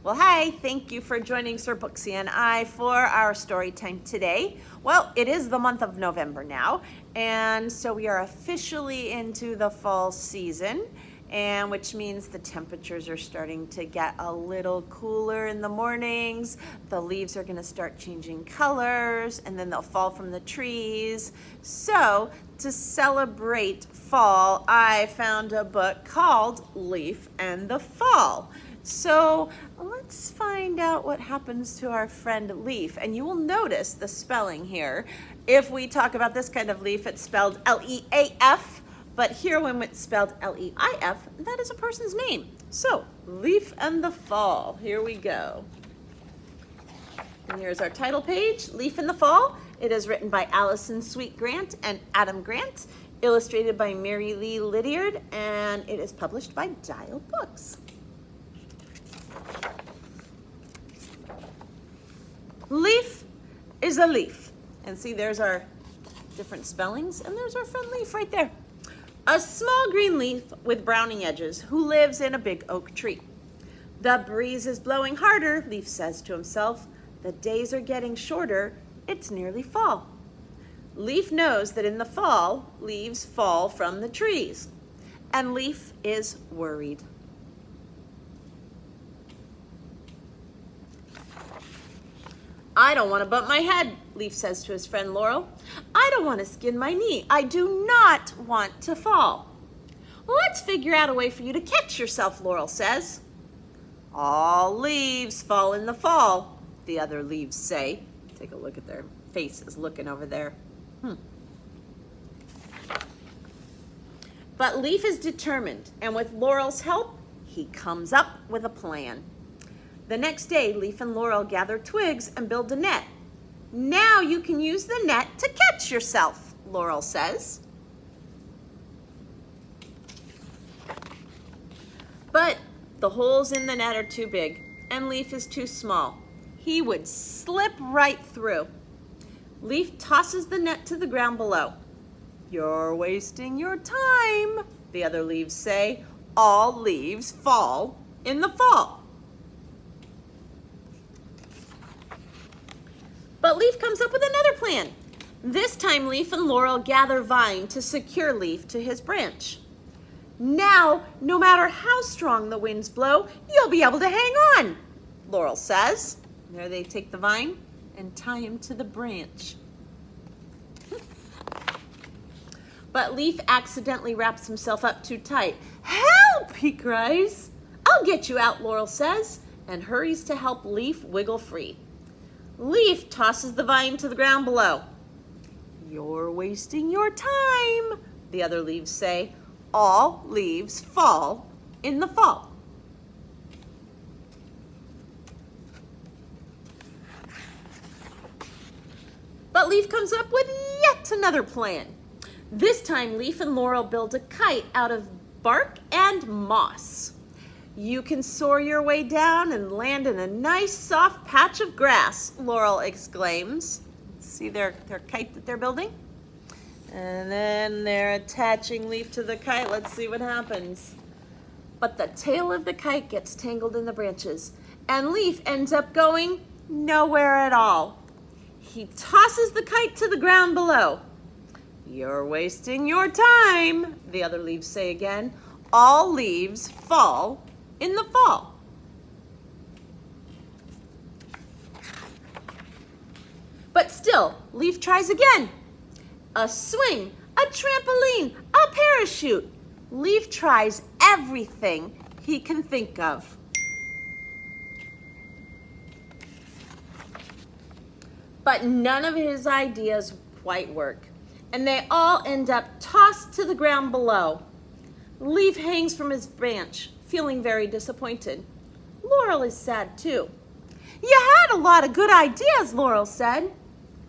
Well, hi, thank you for joining Sir Booksy and I for our story time today. Well, it is the month of November now, and so we are officially into the fall season, and which means the temperatures are starting to get a little cooler in the mornings. The leaves are going to start changing colors, and then they'll fall from the trees. So, to celebrate fall, I found a book called Leaf and the Fall. So let's find out what happens to our friend Leaf. And you will notice the spelling here. If we talk about this kind of leaf, it's spelled L-E-A-F. But here when it's spelled L-E-I-F, that is a person's name. So Leaf and the Fall, here we go. And here's our title page, Leaf and the Fall. It is written by Allison Sweet Grant and Adam Grant, illustrated by Mary Lee Lydiard, and it is published by Dial Books. Leaf is a leaf. And see, there's our different spellings, and there's our friend Leaf right there. A small green leaf with browning edges who lives in a big oak tree. The breeze is blowing harder, Leaf says to himself. The days are getting shorter. It's nearly fall. Leaf knows that in the fall, leaves fall from the trees. And Leaf is worried. I don't want to bump my head, Leaf says to his friend Laurel. I don't want to skin my knee. I do not want to fall. Well, let's figure out a way for you to catch yourself, Laurel says. All leaves fall in the fall, the other leaves say. Take a look at their faces looking over there. But Leaf is determined, and with Laurel's help, he comes up with a plan. The next day, Leaf and Laurel gather twigs and build a net. Now you can use the net to catch yourself, Laurel says. But the holes in the net are too big, and Leaf is too small. He would slip right through. Leaf tosses the net to the ground below. You're wasting your time, the other leaves say. All leaves fall in the fall. But Leaf comes up with another plan. This time Leaf and Laurel gather vine to secure Leaf to his branch. Now, no matter how strong the winds blow, you'll be able to hang on, Laurel says. There they take the vine and tie him to the branch. But Leaf accidentally wraps himself up too tight. Help, he cries. I'll get you out, Laurel says, and hurries to help Leaf wiggle free. Leaf tosses the vine to the ground below. You're wasting your time, the other leaves say. All leaves fall in the fall. But Leaf comes up with yet another plan. This time Leaf and Laurel build a kite out of bark and moss. You can soar your way down and land in a nice soft patch of grass, Laurel exclaims. See their kite that they're building? And then they're attaching Leaf to the kite. Let's see what happens. But the tail of the kite gets tangled in the branches, and Leaf ends up going nowhere at all. He tosses the kite to the ground below. You're wasting your time, the other leaves say again. All leaves fall in the fall. But still, Leaf tries again. A swing, a trampoline, a parachute. Leaf tries everything he can think of. But none of his ideas quite work, and they all end up tossed to the ground below. Leaf hangs from his branch, feeling very disappointed. Laurel is sad too. You had a lot of good ideas, Laurel said.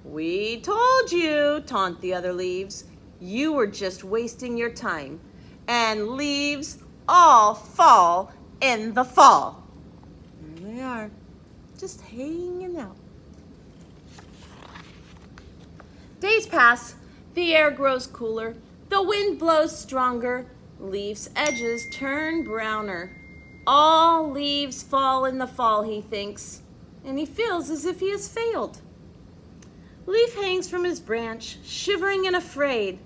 We told you, taunt the other leaves. You were just wasting your time. And leaves all fall in the fall. There they are, just hanging out. Days pass, the air grows cooler, the wind blows stronger, leaves' edges turn browner. All leaves fall in the fall, he thinks, and he feels as if he has failed. Leaf hangs from his branch, shivering and afraid,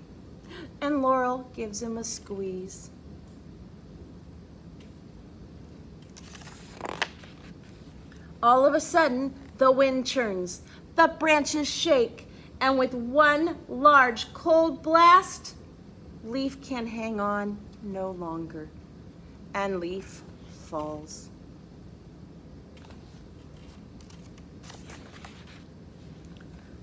and Laurel gives him a squeeze. All of a sudden, the wind churns, the branches shake, and with one large cold blast, Leaf can hang on no longer, and Leaf falls.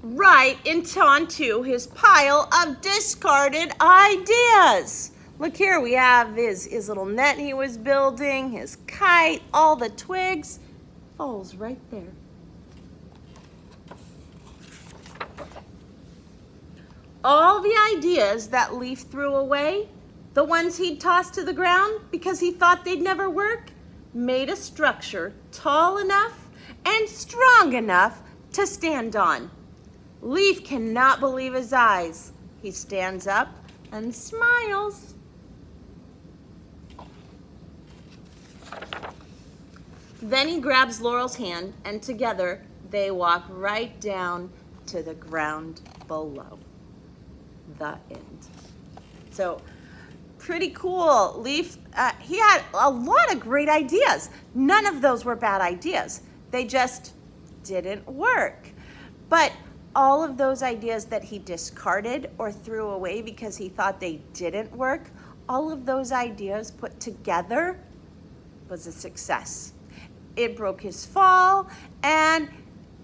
Right onto his pile of discarded ideas. Look here, we have his little net he was building, his kite, all the twigs. Falls right there. All the ideas that Leaf threw away, the ones he'd tossed to the ground because he thought they'd never work, made a structure tall enough and strong enough to stand on. Leaf cannot believe his eyes. He stands up and smiles. Then he grabs Laurel's hand, and together they walk right down to the ground below. The end. So, pretty cool. Leaf, he had a lot of great ideas. None of those were bad ideas. They just didn't work. But all of those ideas that he discarded or threw away because he thought they didn't work, all of those ideas put together was a success. It broke his fall, and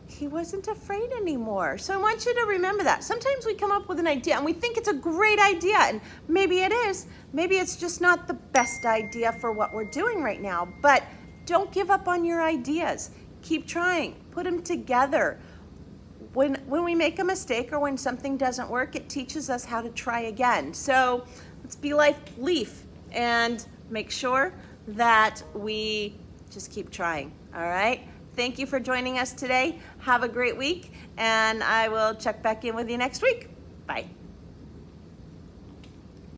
he wasn't afraid anymore. So I want you to remember that. Sometimes we come up with an idea and we think it's a great idea, and maybe it is. Maybe it's just not the best idea for what we're doing right now, but don't give up on your ideas. Keep trying. Put them together. When we make a mistake or when something doesn't work, it teaches us how to try again. So let's be like Leaf and make sure that we just keep trying, all right? Thank you for joining us today. Have a great week, and I will check back in with you next week. Bye.